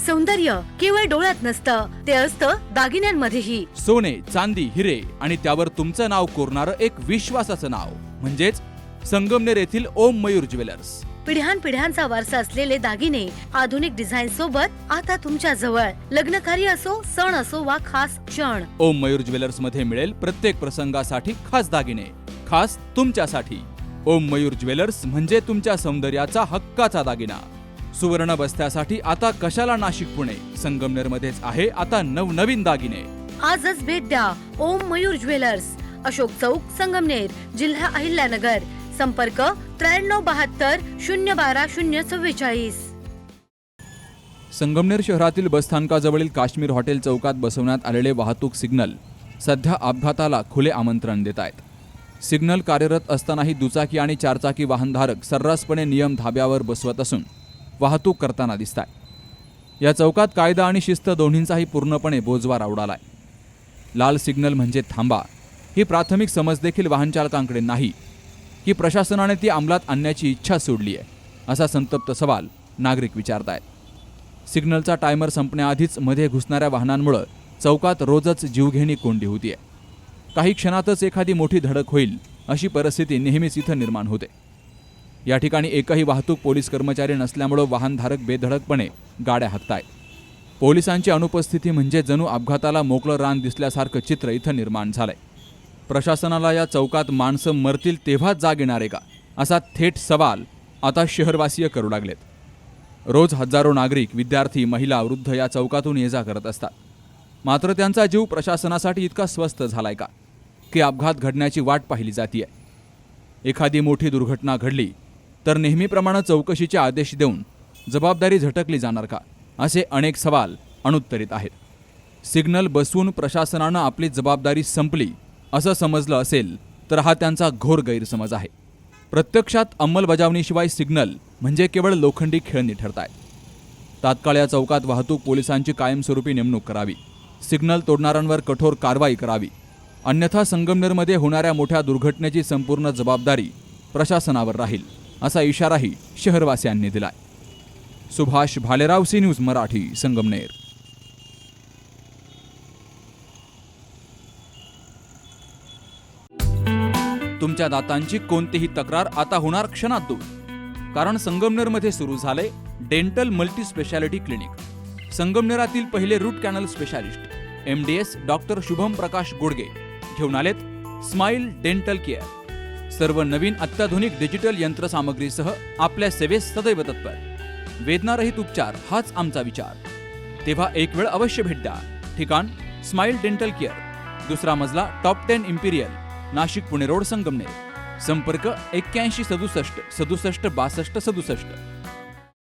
सौंदर्य केवळ डोळ्यात नसतं, ते असतं दागिन्यांमध्येही. सोने, चांदी, हिरे आणि त्यावर तुमचं नाव कोरणारं एक विश्वासाचं नाव म्हणजेच संगमनेर येथील ओम मयूर ज्वेलर्स. पिढ्यानपिढ्यांचा वारसा असलेले दागिने आधुनिक डिझाईन सोबत आता तुमच्या जवळ. लग्नकार्य असो, सण असो वा खास क्षण, ओम मयूर ज्वेलर्स मध्ये मिळेल प्रत्येक प्रसंगासाठी खास दागिने, खास तुमच्यासाठी. ओम मयूर ज्वेलर्स म्हणजे तुमच्या सौंदर्याचा हक्काचा दागिना. सुवर्ण बस्त्यासाठी आता कशाला नाशिक पुणे, संगमनेर मध्येच आहे आता नवनवीन दागिने. आजच भेट द्या ओम मयूर ज्वेलर्स, अशोक चौक, संगमनेर, जिल्हा अहिल्यानगर. संपर्क 9372 012 044. संगमनेर शहरातील बसस्थानकाजवळील काश्मीर हॉटेल चौकात बसवण्यात आलेले वाहतूक सिग्नल सध्या अपघाताला खुले आमंत्रण देत आहेत. सिग्नल कार्यरत असतानाही दुचाकी आणि चारचाकी वाहनधारक सर्रासपणे नियम धाब्यावर बसवत असून वाहतूक करताना दिसत आहे. या चौकात कायदा आणि शिस्त दोन्हींचाही पूर्णपणे बोजवार उडालाय. लाल सिग्नल म्हणजे थांबा ही प्राथमिक समज देखील वाहनचालकांकडे नाही की प्रशासनाने ती अंमलात आणण्याची इच्छा सोडली आहे, असा संतप्त सवाल नागरिक विचारतायत. सिग्नलचा टायमर संपण्याआधीच मध्ये घुसणाऱ्या वाहनांमुळे चौकात रोजच जीवघेणी कोंडी होतीये. काही क्षणातच एखादी मोठी धडक होईल अशी परिस्थिती नेहमीच इथं निर्माण होते. या ठिकाणी एकही वाहतूक पोलीस कर्मचारी नसल्यामुळे वाहनधारक बेधडकपणे गाड्या हाकतायत. पोलिसांची अनुपस्थिती म्हणजे जणू अपघाताला मोकळं रान दिसल्यासारखं चित्र इथं निर्माण झालंय. प्रशासनाला या चौकात माणसं मरतील तेव्हाच जाग येणार आहे का, असा थेट सवाल आता शहरवासीय करू लागलेत. रोज हजारो नागरिक, विद्यार्थी, महिला, वृद्ध या चौकातून ये जा करत असतात. मात्र त्यांचा जीव प्रशासनासाठी इतका स्वस्त झालाय का की अपघात घडण्याची वाट पाहिली जातीये. एखादी मोठी दुर्घटना घडली तर नेहमीप्रमाणे चौकशीचे आदेश देऊन जबाबदारी झटकली जाणार का, असे अनेक सवाल अनुत्तरित आहेत. सिग्नल बसवून प्रशासनानं आपली जबाबदारी संपली असं समजलं असेल तर हा त्यांचा घोर गैरसमज आहे. प्रत्यक्षात अंमलबजावणीशिवाय सिग्नल म्हणजे केवळ लोखंडी खेळणी ठरतायत. तात्काळ या चौकात वाहतूक पोलिसांची कायमस्वरूपी नेमणूक करावी. सिग्नल तोडणाऱ्यांवर कठोर कारवाई करावी. अन्यथा संगमनेरमध्ये होणाऱ्या मोठ्या दुर्घटनेची संपूर्ण जबाबदारी प्रशासनावर राहील, असा इशाराही शहरवासियांनी दिलाय. Subhash Bhalerao, C news Marathi, Sangamner. तुमच्या दातांची कोणतीही तक्रार आता होणार क्षणात दूर, कारण संगमनेरमध्ये सुरू झाले डेंटल मल्टी स्पेशालिटी क्लिनिक. संगमनेरातील पहिले root canal specialist MDS doctor Shubham Prakash Godge घेऊन आलेत स्माइल डेंटल केअर. सर्व नवीन अत्याधुनिक डिजिटल यंत्रसामग्रीसह आपल्या सेवेस सदैव तत्पर. वेदनारहित उपचार हाच आमचा विचार. तेव्हा एक वेळ अवश्य भेट द्या. ठिकाण स्माइल डेंटल केअर, दुसरा मजला, top 10 Imperial, Nashik Pune road, Sangamner. संपर्क 81 67 67 62 67.